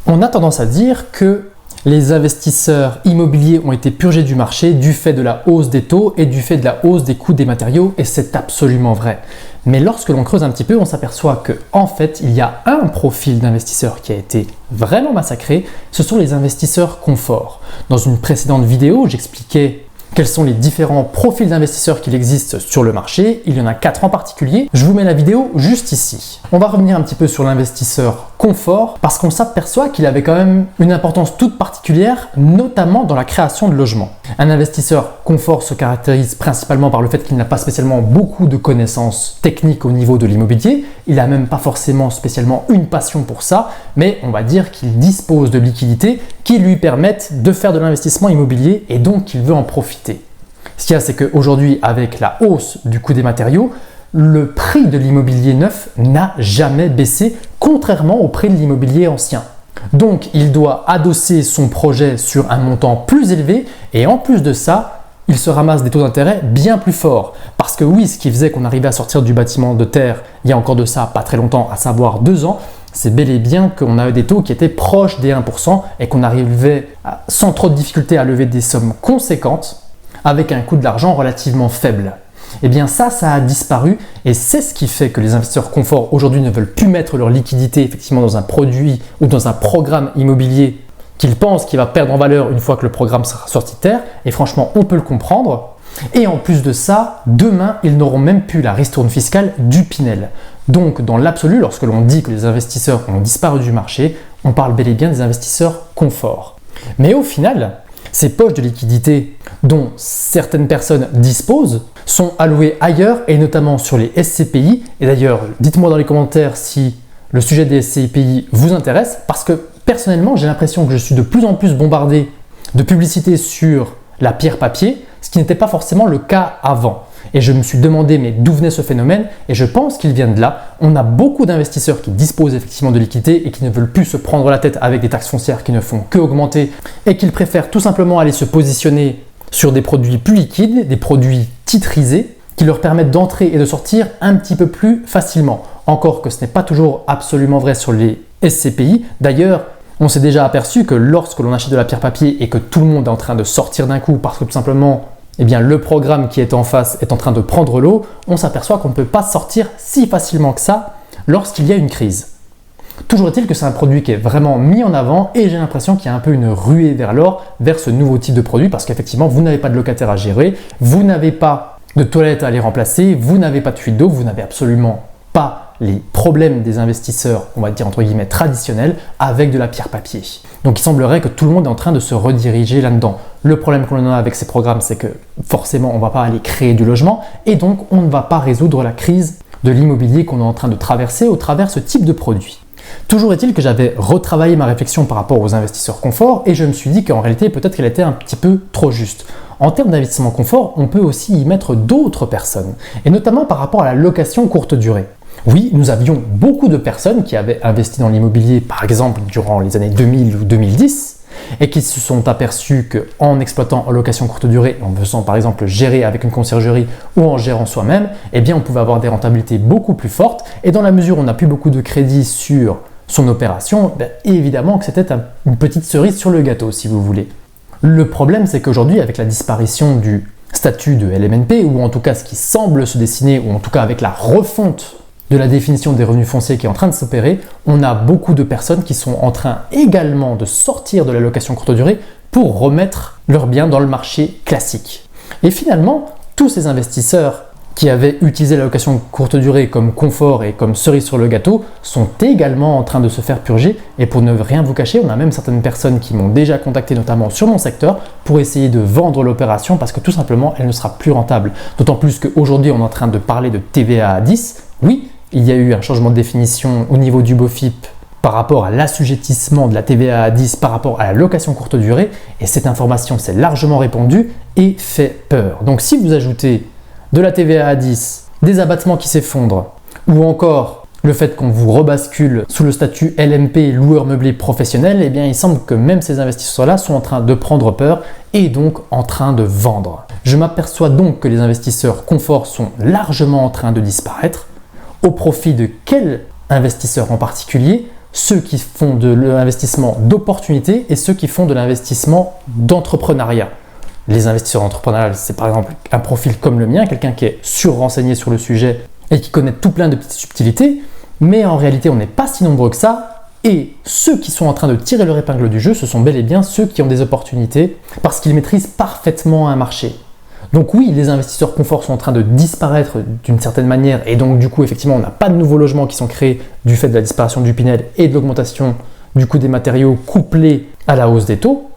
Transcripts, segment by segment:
On a tendance à dire que les investisseurs immobiliers ont été purgés du marché du fait de la hausse des taux et du fait de la hausse des coûts des matériaux, et c'est absolument vrai. Mais lorsque l'on creuse un petit peu, on s'aperçoit qu'en fait, il y a un profil d'investisseur qui a été vraiment massacré, ce sont les investisseurs confort. Dans une précédente vidéo, j'expliquais quels sont les différents profils d'investisseurs qu'il existe sur le marché. Il y en a 4 en particulier. Je vous mets la vidéo juste ici. On va revenir un petit peu sur l'investisseur confort parce qu'on s'aperçoit qu'il avait quand même une importance toute particulière, notamment dans la création de logements. Un investisseur confort se caractérise principalement par le fait qu'il n'a pas spécialement beaucoup de connaissances techniques au niveau de l'immobilier. Il n'a même pas forcément spécialement une passion pour ça, mais on va dire qu'il dispose de liquidités qui lui permettent de faire de l'investissement immobilier et donc il veut en profiter. Ce qu'il y a, c'est qu'aujourd'hui, avec la hausse du coût des matériaux, le prix de l'immobilier neuf n'a jamais baissé, contrairement au prix de l'immobilier ancien. Donc, il doit adosser son projet sur un montant plus élevé et en plus de ça, il se ramasse des taux d'intérêt bien plus forts. Parce que oui, ce qui faisait qu'on arrivait à sortir du bâtiment de terre il y a encore de ça pas très longtemps, à savoir 2 ans, c'est bel et bien qu'on avait des taux qui étaient proches des 1% et qu'on arrivait sans trop de difficulté à lever des sommes conséquentes avec un coût de l'argent relativement faible. Eh bien ça a disparu et c'est ce qui fait que les investisseurs confort aujourd'hui ne veulent plus mettre leur liquidité effectivement dans un produit ou dans un programme immobilier qu'ils pensent qu'il va perdre en valeur une fois que le programme sera sorti de terre. Et franchement, on peut le comprendre. Et en plus de ça, demain, ils n'auront même plus la ristourne fiscale du Pinel. Donc, dans l'absolu, lorsque l'on dit que les investisseurs ont disparu du marché, on parle bel et bien des investisseurs confort. Mais au final, ces poches de liquidité dont certaines personnes disposent sont allouées ailleurs et notamment sur les SCPI. Et d'ailleurs, dites-moi dans les commentaires si le sujet des SCPI vous intéresse parce que personnellement, j'ai l'impression que je suis de plus en plus bombardé de publicités sur la pierre papier, ce qui n'était pas forcément le cas avant. Et je me suis demandé mais d'où venait ce phénomène et je pense qu'il vient de là. On a beaucoup d'investisseurs qui disposent effectivement de liquidités et qui ne veulent plus se prendre la tête avec des taxes foncières qui ne font qu'augmenter et qu'ils préfèrent tout simplement aller se positionner sur des produits plus liquides, des produits titrisés qui leur permettent d'entrer et de sortir un petit peu plus facilement. Encore que ce n'est pas toujours absolument vrai sur les SCPI. D'ailleurs, on s'est déjà aperçu que lorsque l'on achète de la pierre papier et que tout le monde est en train de sortir d'un coup parce que tout simplement le programme qui est en face est en train de prendre l'eau, on s'aperçoit qu'on ne peut pas sortir si facilement que ça lorsqu'il y a une crise. Toujours est-il que c'est un produit qui est vraiment mis en avant et j'ai l'impression qu'il y a un peu une ruée vers l'or, vers ce nouveau type de produit parce qu'effectivement, vous n'avez pas de locataire à gérer, vous n'avez pas de toilettes à les remplacer, vous n'avez pas de fuite d'eau, vous n'avez absolument pas les problèmes des investisseurs, on va dire entre guillemets traditionnels, avec de la pierre papier. Donc il semblerait que tout le monde est en train de se rediriger là-dedans. Le problème qu'on a avec ces programmes, c'est que forcément on ne va pas aller créer du logement et donc on ne va pas résoudre la crise de l'immobilier qu'on est en train de traverser au travers ce type de produit. Toujours est-il que j'avais retravaillé ma réflexion par rapport aux investisseurs confort et je me suis dit qu'en réalité peut-être qu'elle était un petit peu trop juste. En termes d'investissement confort, on peut aussi y mettre d'autres personnes et notamment par rapport à la location courte durée. Oui, nous avions beaucoup de personnes qui avaient investi dans l'immobilier, par exemple durant les années 2000 ou 2010, et qui se sont aperçus qu'en exploitant en location courte durée, en faisant par exemple gérer avec une conciergerie ou en gérant soi-même, eh bien on pouvait avoir des rentabilités beaucoup plus fortes. Et dans la mesure où on n'a plus beaucoup de crédit sur son opération, évidemment que c'était une petite cerise sur le gâteau, si vous voulez. Le problème, c'est qu'aujourd'hui, avec la disparition du statut de LMNP, ou en tout cas ce qui semble se dessiner, ou en tout cas avec la refonte de la définition des revenus fonciers qui est en train de s'opérer, on a beaucoup de personnes qui sont en train également de sortir de la location courte durée pour remettre leurs biens dans le marché classique. Et finalement, tous ces investisseurs qui avaient utilisé la location courte durée comme confort et comme cerise sur le gâteau sont également en train de se faire purger. Et pour ne rien vous cacher, on a même certaines personnes qui m'ont déjà contacté, notamment sur mon secteur, pour essayer de vendre l'opération parce que tout simplement, elle ne sera plus rentable. D'autant plus qu'aujourd'hui, on est en train de parler de TVA à 10. Oui, il y a eu un changement de définition au niveau du BOFIP par rapport à l'assujettissement de la TVA à 10 par rapport à la location courte durée et cette information s'est largement répandue et fait peur. Donc si vous ajoutez de la TVA à 10, des abattements qui s'effondrent ou encore le fait qu'on vous rebascule sous le statut LMP, loueur meublé professionnel, eh bien il semble que même ces investisseurs-là sont en train de prendre peur et donc en train de vendre. Je m'aperçois donc que les investisseurs confort sont largement en train de disparaître. Au profit de quel investisseur en particulier? ceux qui font de l'investissement d'opportunité et ceux qui font de l'investissement d'entrepreneuriat. Les investisseurs entrepreneuriaux, c'est par exemple un profil comme le mien, quelqu'un qui est surrenseigné sur le sujet et qui connaît tout plein de petites subtilités, mais en réalité on n'est pas si nombreux que ça. Et ceux qui sont en train de tirer leur épingle du jeu, ce sont bel et bien ceux qui ont des opportunités parce qu'ils maîtrisent parfaitement un marché. Donc oui, les investisseurs confort sont en train de disparaître d'une certaine manière et donc du coup, effectivement, on n'a pas de nouveaux logements qui sont créés du fait de la disparition du Pinel et de l'augmentation du coût des matériaux couplés à la hausse des taux.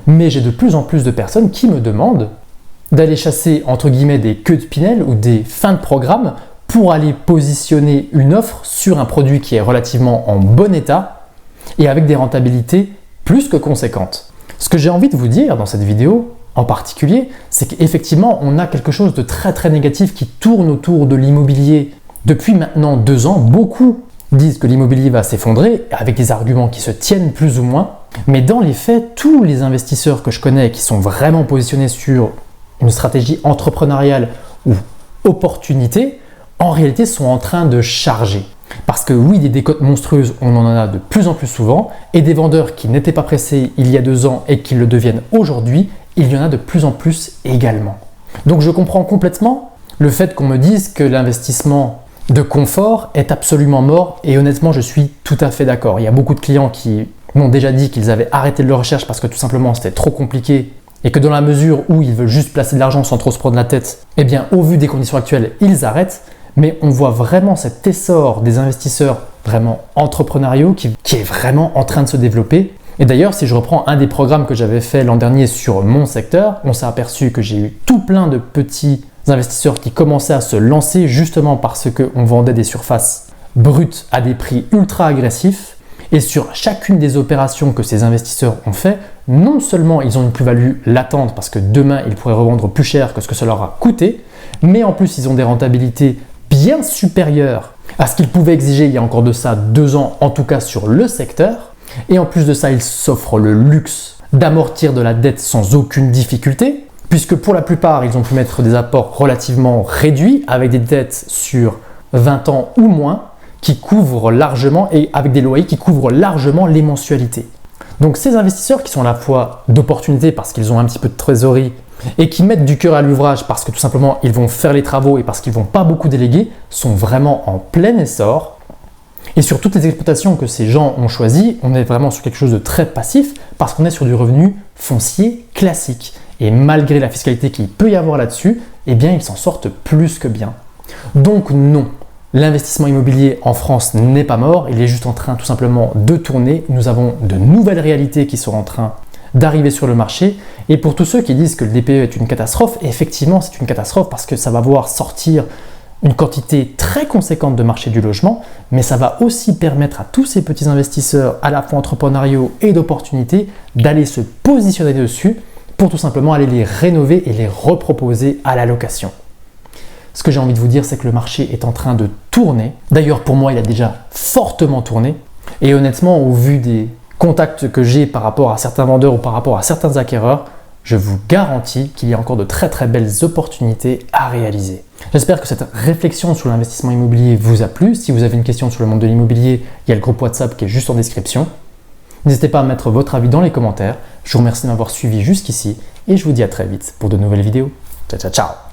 Mais j'ai de plus en plus de personnes qui me demandent d'aller chasser, entre guillemets, des queues de Pinel ou des fins de programme pour aller positionner une offre sur un produit qui est relativement en bon état et avec des rentabilités plus que conséquentes. Ce que j'ai envie de vous dire dans cette vidéo en particulier, c'est qu'effectivement on a quelque chose de très très négatif qui tourne autour de l'immobilier depuis maintenant 2 ans. Beaucoup disent que l'immobilier va s'effondrer avec des arguments qui se tiennent plus ou moins, mais dans les faits, tous les investisseurs que je connais qui sont vraiment positionnés sur une stratégie entrepreneuriale ou opportunité, en réalité sont en train de charger. Parce que oui, des décotes monstrueuses, on en a de plus en plus souvent, et des vendeurs qui n'étaient pas pressés il y a 2 ans et qui le deviennent aujourd'hui, il y en a de plus en plus également. Donc je comprends complètement le fait qu'on me dise que l'investissement de confort est absolument mort, et honnêtement je suis tout à fait d'accord. Il y a beaucoup de clients qui m'ont déjà dit qu'ils avaient arrêté leur recherche parce que tout simplement c'était trop compliqué, et que dans la mesure où ils veulent juste placer de l'argent sans trop se prendre la tête, eh bien au vu des conditions actuelles, ils arrêtent. Mais on voit vraiment cet essor des investisseurs vraiment entrepreneuriaux qui est vraiment en train de se développer. Et d'ailleurs, si je reprends un des programmes que j'avais fait l'an dernier sur mon secteur, on s'est aperçu que j'ai eu tout plein de petits investisseurs qui commençaient à se lancer justement parce qu'on vendait des surfaces brutes à des prix ultra agressifs. Et sur chacune des opérations que ces investisseurs ont fait, non seulement ils ont une plus-value latente parce que demain ils pourraient revendre plus cher que ce que ça leur a coûté, mais en plus ils ont des rentabilités bien supérieures à ce qu'ils pouvaient exiger il y a encore de ça 2 ans, en tout cas sur le secteur. Et en plus de ça, ils s'offrent le luxe d'amortir de la dette sans aucune difficulté, puisque pour la plupart, ils ont pu mettre des apports relativement réduits avec des dettes sur 20 ans ou moins qui couvrent largement et avec des loyers qui couvrent largement les mensualités. Donc ces investisseurs qui sont à la fois d'opportunité parce qu'ils ont un petit peu de trésorerie et qui mettent du cœur à l'ouvrage parce que tout simplement ils vont faire les travaux et parce qu'ils ne vont pas beaucoup déléguer, sont vraiment en plein essor. Et sur toutes les exploitations que ces gens ont choisies, on est vraiment sur quelque chose de très passif parce qu'on est sur du revenu foncier classique. Et malgré la fiscalité qu'il peut y avoir là-dessus, eh bien ils s'en sortent plus que bien. Donc non, l'investissement immobilier en France n'est pas mort, il est juste en train tout simplement de tourner. Nous avons de nouvelles réalités qui sont en train d'arriver sur le marché. Et pour tous ceux qui disent que le DPE est une catastrophe, effectivement c'est une catastrophe parce que ça va voir sortir une quantité très conséquente de marché du logement, mais ça va aussi permettre à tous ces petits investisseurs à la fois entrepreneuriaux et d'opportunités d'aller se positionner dessus pour tout simplement aller les rénover et les reproposer à la location. Ce que j'ai envie de vous dire, c'est que le marché est en train de tourner. D'ailleurs, pour moi, il a déjà fortement tourné. Et honnêtement, au vu des contacts que j'ai par rapport à certains vendeurs ou par rapport à certains acquéreurs, je vous garantis qu'il y a encore de très très belles opportunités à réaliser. J'espère que cette réflexion sur l'investissement immobilier vous a plu. Si vous avez une question sur le monde de l'immobilier, il y a le groupe WhatsApp qui est juste en description. N'hésitez pas à mettre votre avis dans les commentaires. Je vous remercie de m'avoir suivi jusqu'ici et je vous dis à très vite pour de nouvelles vidéos. Ciao ciao ciao!